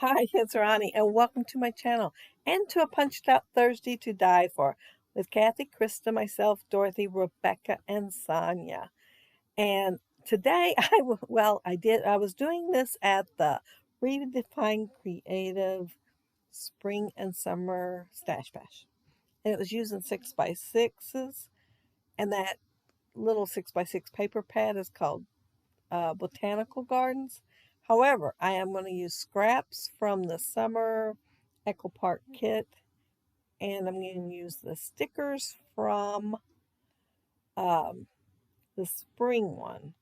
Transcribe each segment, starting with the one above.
Hi, it's Roni, and welcome to my channel and to a Punched Out Thursday to Die For with Kathy, Krista, myself, Dorothy, Rebecca, and Sonia. And today, I was doing this at the Redefined Creative Spring and Summer Stash Bash. And it was using 6x6s, and that little 6x6 paper pad is called Botanical Gardens. However, I am going to use scraps from the summer Echo Park kit, and I'm going to use the stickers from um, the spring one,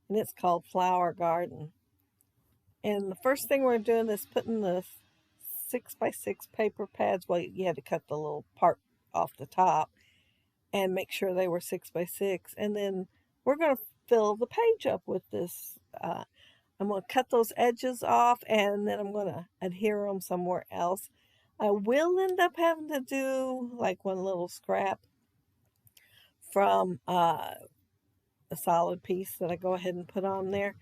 and it's called Flower Garden. And the first thing we're doing is putting the 6x6 paper pads. Well, you had to cut the little part off the top and make sure they were 6x6, and then we're going to fill the page up with this. I'm going to cut those edges off, and then I'm going to adhere them somewhere else. I will end up having to do like one little scrap from a solid piece that I go ahead and put on there.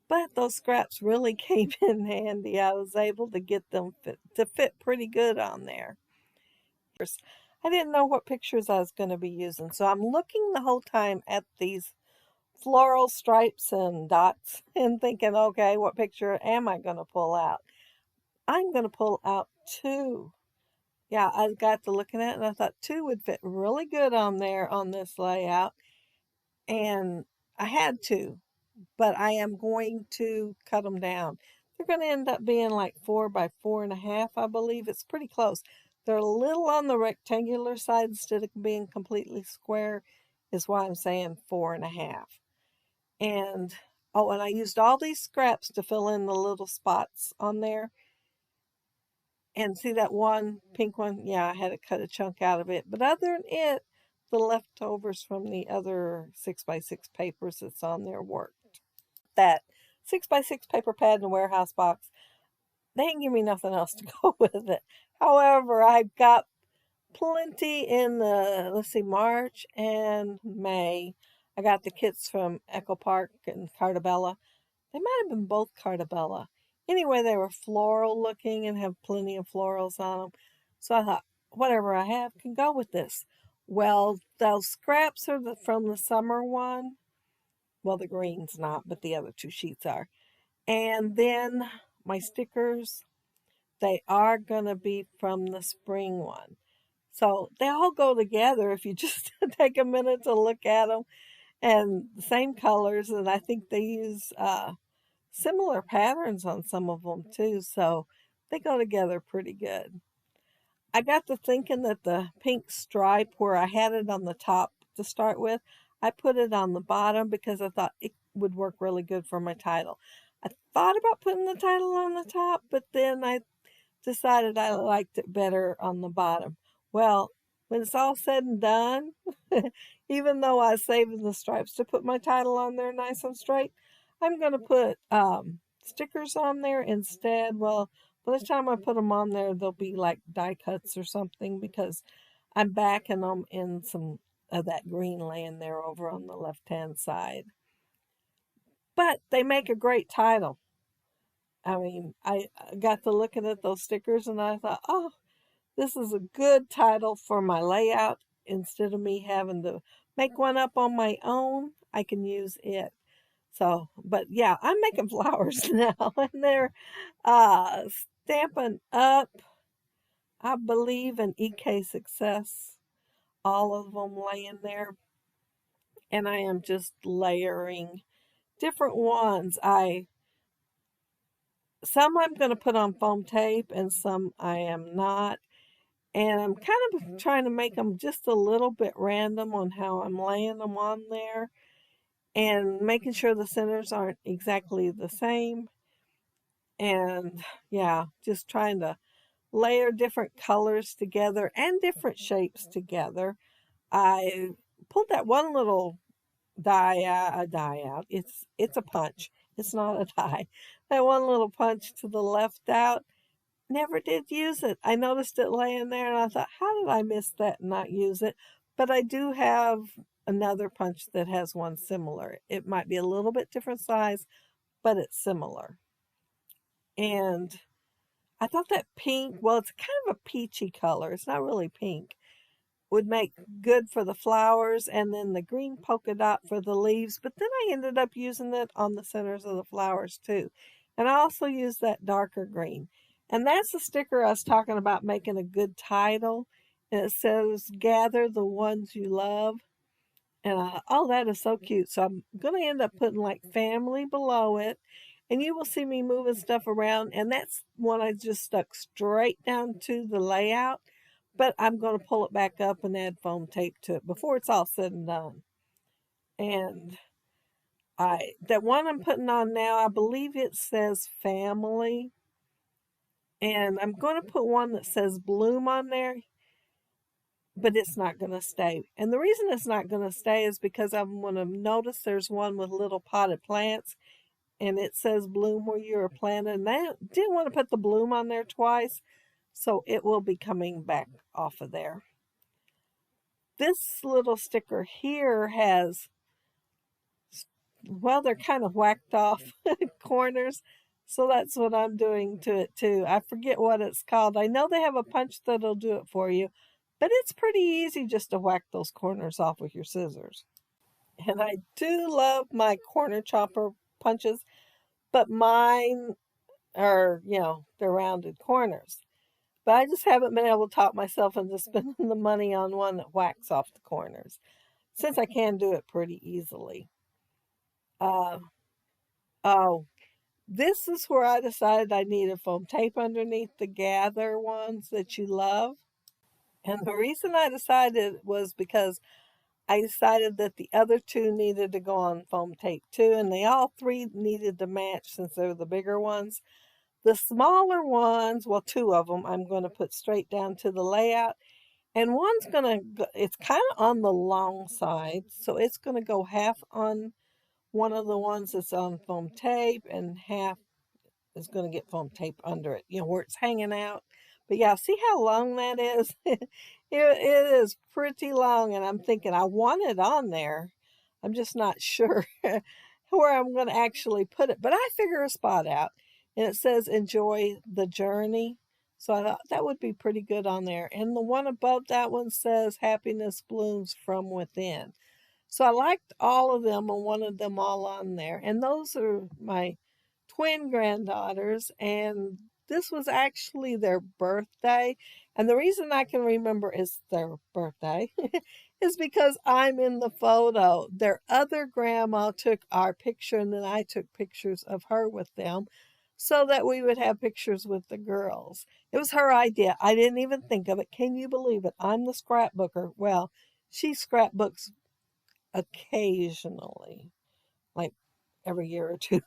But those scraps really came in handy. I was able to get them to fit pretty good on there. I didn't know what pictures I was going to be using, so I'm looking the whole time at these floral stripes and dots and thinking, okay, what picture am I going to pull out? I'm going to pull out two. Yeah, I got to looking at it and I thought two would fit really good on there on this layout. And I had to, but I am going to cut them down. They're going to end up being like 4x4.5, I believe. It's pretty close. They're a little on the rectangular side instead of being completely square, is why I'm saying 4.5. And oh, and I used all these scraps to fill in the little spots on there. And see that one pink one? Yeah, I had to cut a chunk out of it. But other than it, the leftovers from the other 6x6 papers that's on there worked. That 6x6 paper pad in the warehouse box, they didn't give me nothing else to go with it. However, I've got plenty in the, let's see, March and May. I got the kits from Echo Park and Cartabella. They might have been both Cartabella. Anyway, they were floral looking and have plenty of florals on them. So I thought, whatever I have can go with this. Well, those scraps are from the summer one. Well, the green's not, but the other two sheets are. And then my stickers, they are going to be from the spring one. So they all go together if you just take a minute to look at them. And the same colors, and I think they use similar patterns on some of them too, so they go together pretty good. I got to thinking that the pink stripe where I had it on the top to start with, I put it on the bottom because I thought it would work really good for my title. I thought about putting the title on the top, but then I decided I liked it better on the bottom. Well, when it's all said and done, even though I was saving the stripes to put my title on there nice and straight, I'm going to put stickers on there instead. Well, by the time I put them on there, they'll be like die cuts or something because I'm backing them in some of that green laying there over on the left-hand side. But they make a great title. I mean, I got to looking at those stickers and I thought, oh, this is a good title for my layout. Instead of me having to make one up on my own, I can use it. So, but yeah, I'm making flowers now, and they're Stampin' Up, I believe, in EK Success. All of them laying there, and I am just layering different ones. Some I'm going to put on foam tape, and some I am not. And I'm kind of trying to make them just a little bit random on how I'm laying them on there, and making sure the centers aren't exactly the same. And yeah, just trying to layer different colors together and different shapes together. I pulled that one little die out. It's a punch. It's not a die. That one little punch to the left out. Never did use it. I noticed it laying there and I thought, how did I miss that and not use it? But I do have another punch that has one similar. It might be a little bit different size, but it's similar. And I thought that pink, well, it's kind of a peachy color. It's not really pink. Would make good for the flowers, and then the green polka dot for the leaves. But then I ended up using it on the centers of the flowers too. And I also used that darker green. And that's the sticker I was talking about making a good title. And it says, Gather the Ones You Love. And oh, that is so cute. So I'm going to end up putting like family below it. And you will see me moving stuff around. And that's one I just stuck straight down to the layout. But I'm going to pull it back up and add foam tape to it before it's all said and done. And that one I'm putting on now, I believe it says family. And I'm going to put one that says bloom on there, but it's not going to stay. And the reason it's not going to stay is because I'm going to notice there's one with little potted plants and it says bloom where you were planted. And I didn't want to put the bloom on there twice, so it will be coming back off of there. This little sticker here has, well, they're kind of whacked off corners. So that's what I'm doing to it too. I forget what it's called. I know they have a punch that'll do it for you, but it's pretty easy just to whack those corners off with your scissors. And I do love my corner chopper punches, but mine are, they're rounded corners. But I just haven't been able to talk myself into spending the money on one that whacks off the corners, since I can do it pretty easily. Oh, this is where I decided I needed foam tape underneath the Gather ones that you love. And the reason I decided was because I decided that the other two needed to go on foam tape too, and they all three needed to match since they're the bigger ones. The smaller ones, well, two of them, I'm going to put straight down to the layout. And one's going to, it's kind of on the long side, so it's going to go half on one of the ones that's on foam tape and half is going to get foam tape under it, where it's hanging out. But yeah, see how long that is? It is pretty long, and I'm thinking I want it on there. I'm just not sure where I'm going to actually put it. But I figure a spot out, and it says enjoy the journey. So I thought that would be pretty good on there. And the one above that one says happiness blooms from within. So I liked all of them and wanted them all on there. And those are my twin granddaughters, and this was actually their birthday. And the reason I can remember is their birthday is because I'm in the photo. Their other grandma took our picture, and then I took pictures of her with them so that we would have pictures with the girls. It was her idea. I didn't even think of it. Can you believe it? I'm the scrapbooker. Well, she scrapbooks occasionally, like every year or two.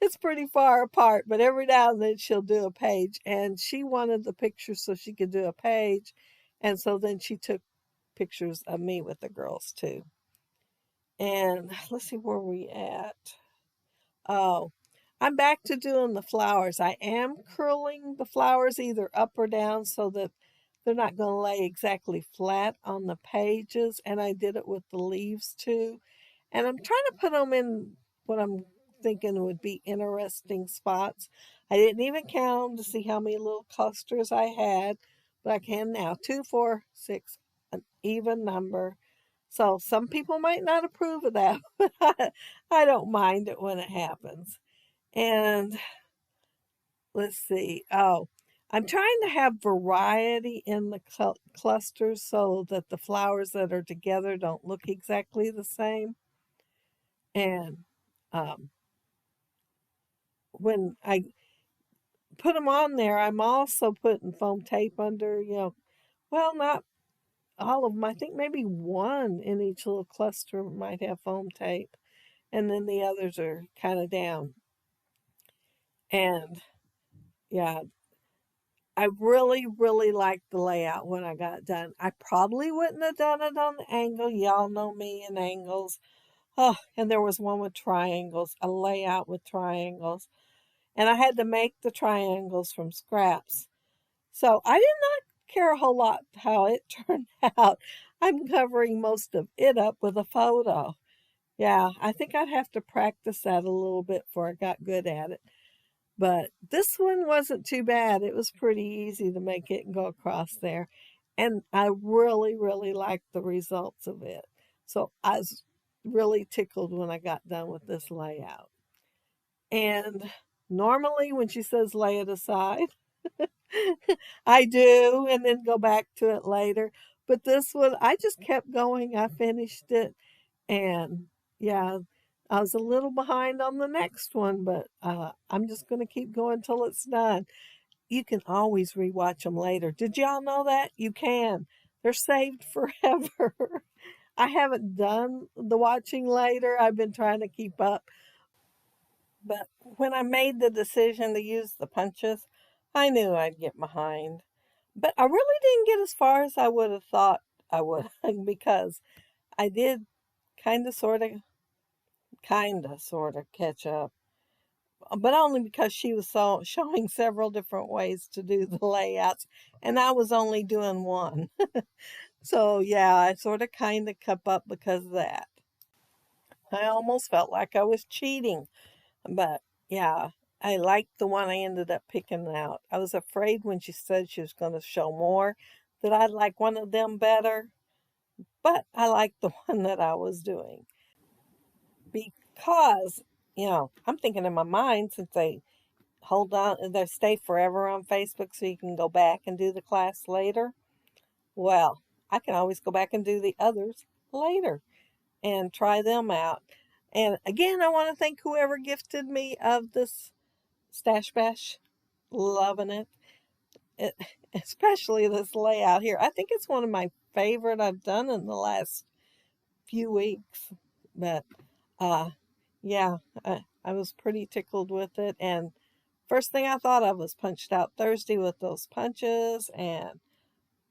It's pretty far apart, but every now and then she'll do a page. And she wanted the pictures so she could do a page. And so then she took pictures of me with the girls too. And let's see where we at. Oh, I'm back to doing the flowers. I am curling the flowers either up or down so that they're not going to lay exactly flat on the pages. And I did it with the leaves too. And I'm trying to put them in what I'm thinking would be interesting spots. I didn't even count them to see how many little clusters I had, but I can now. 2, 4, 6, an even number. So some people might not approve of that, but I don't mind it when it happens. And let's see. Oh, I'm trying to have variety in the clusters so that the flowers that are together don't look exactly the same. And when I put them on there, I'm also putting foam tape under, well, not all of them. I think maybe one in each little cluster might have foam tape, and then the others are kind of down. And yeah, I really, really liked the layout when I got done. I probably wouldn't have done it on the angle. Y'all know me and angles. Oh, and there was one with triangles, a layout with triangles. And I had to make the triangles from scraps. So I did not care a whole lot how it turned out. I'm covering most of it up with a photo. Yeah, I think I'd have to practice that a little bit before I got good at it. But this one wasn't too bad. It was pretty easy to make it and go across there. And I really, really liked the results of it. So I was really tickled when I got done with this layout. And normally when she says lay it aside, I do, and then go back to it later. But this one, I just kept going. I finished it. And yeah, I was a little behind on the next one, but I'm just going to keep going till it's done. You can always rewatch them later. Did y'all know that? You can. They're saved forever. I haven't done the watching later. I've been trying to keep up. But when I made the decision to use the punches, I knew I'd get behind. But I really didn't get as far as I would have thought I would because I did sort of catch up. But only because she was showing several different ways to do the layouts, and I was only doing one. So yeah, I sort of kind of kept up because of that. I almost felt like I was cheating, but yeah, I liked the one I ended up picking out. I was afraid when she said she was going to show more that I'd like one of them better, but I liked the one that I was doing because, I'm thinking in my mind, since they hold on, they stay forever on Facebook so you can go back and do the class later. Well, I can always go back and do the others later and try them out. And again, I want to thank whoever gifted me of this Stash Bash. Loving it. it. Especially this layout here. I think it's one of my favorite I've done in the last few weeks. But uh yeah, I was pretty tickled with it. And first thing I thought of was Punched Out Thursday with those punches. And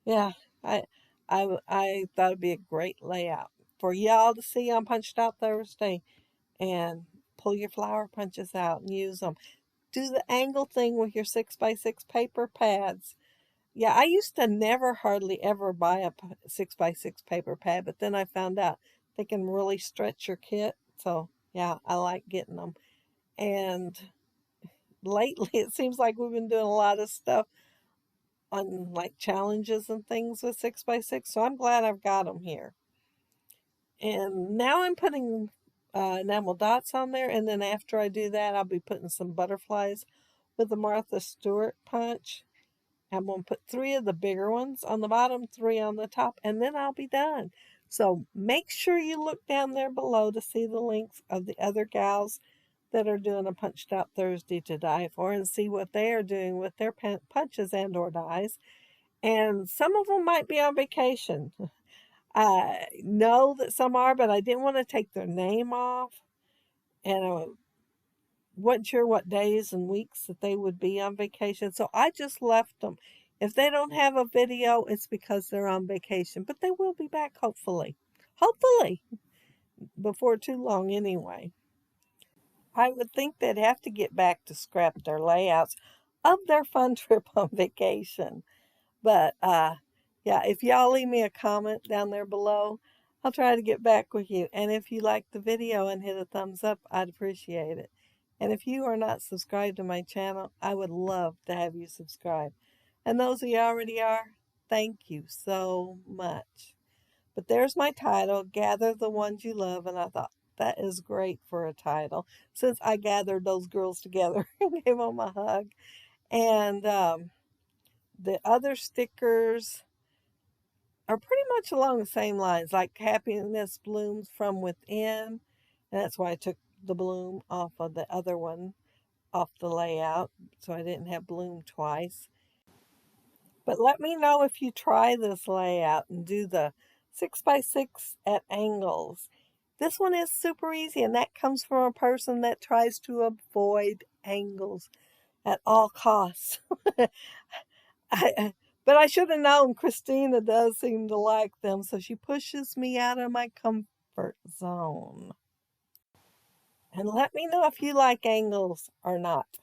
yeah, I I thought it'd be a great layout for y'all to see on Punched Out Thursday, and pull your flower punches out and use them. Do the angle thing with your 6x6 paper pads. Yeah, I used to never hardly ever buy a 6x6 paper pad, but then I found out they can really stretch your kit. So yeah, I like getting them. And lately it seems like we've been doing a lot of stuff on like challenges and things with 6x6. So I'm glad I've got them here. And now I'm putting enamel dots on there. And then after I do that, I'll be putting some butterflies with the Martha Stewart punch. I'm going to put 3 of the bigger ones on the bottom, 3 on the top, and then I'll be done. So make sure you look down there below to see the links of the other gals that are doing a Punched Out Thursday to die for, and see what they are doing with their punches and or dies. And some of them might be on vacation. I know that some are, but I didn't want to take their name off. And I wasn't sure what days and weeks that they would be on vacation. So I just left them. If they don't have a video, it's because they're on vacation. But they will be back, hopefully. Hopefully. Before too long, anyway. I would think they'd have to get back to scrap their layouts of their fun trip on vacation. But yeah, if y'all leave me a comment down there below, I'll try to get back with you. And if you like the video and hit a thumbs up, I'd appreciate it. And if you are not subscribed to my channel, I would love to have you subscribe. And those of you already are, thank you so much. But there's my title, Gather the Ones You Love. And I thought, that is great for a title, since I gathered those girls together and gave them a hug. And the other stickers are pretty much along the same lines, like happiness blooms from within. And that's why I took the bloom off of the other one, off the layout, so I didn't have bloom twice. But let me know if you try this layout and do the 6x6 at angles. This one is super easy, and that comes from a person that tries to avoid angles at all costs. But I should have known Christina does seem to like them, so she pushes me out of my comfort zone. And let me know if you like angles or not.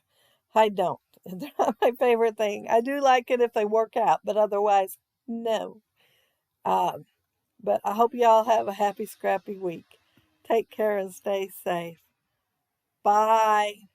I don't. They're not my favorite thing. I do like it if they work out, but otherwise, no. Um, but I hope y'all have a happy, scrappy week. Take care and stay safe. Bye.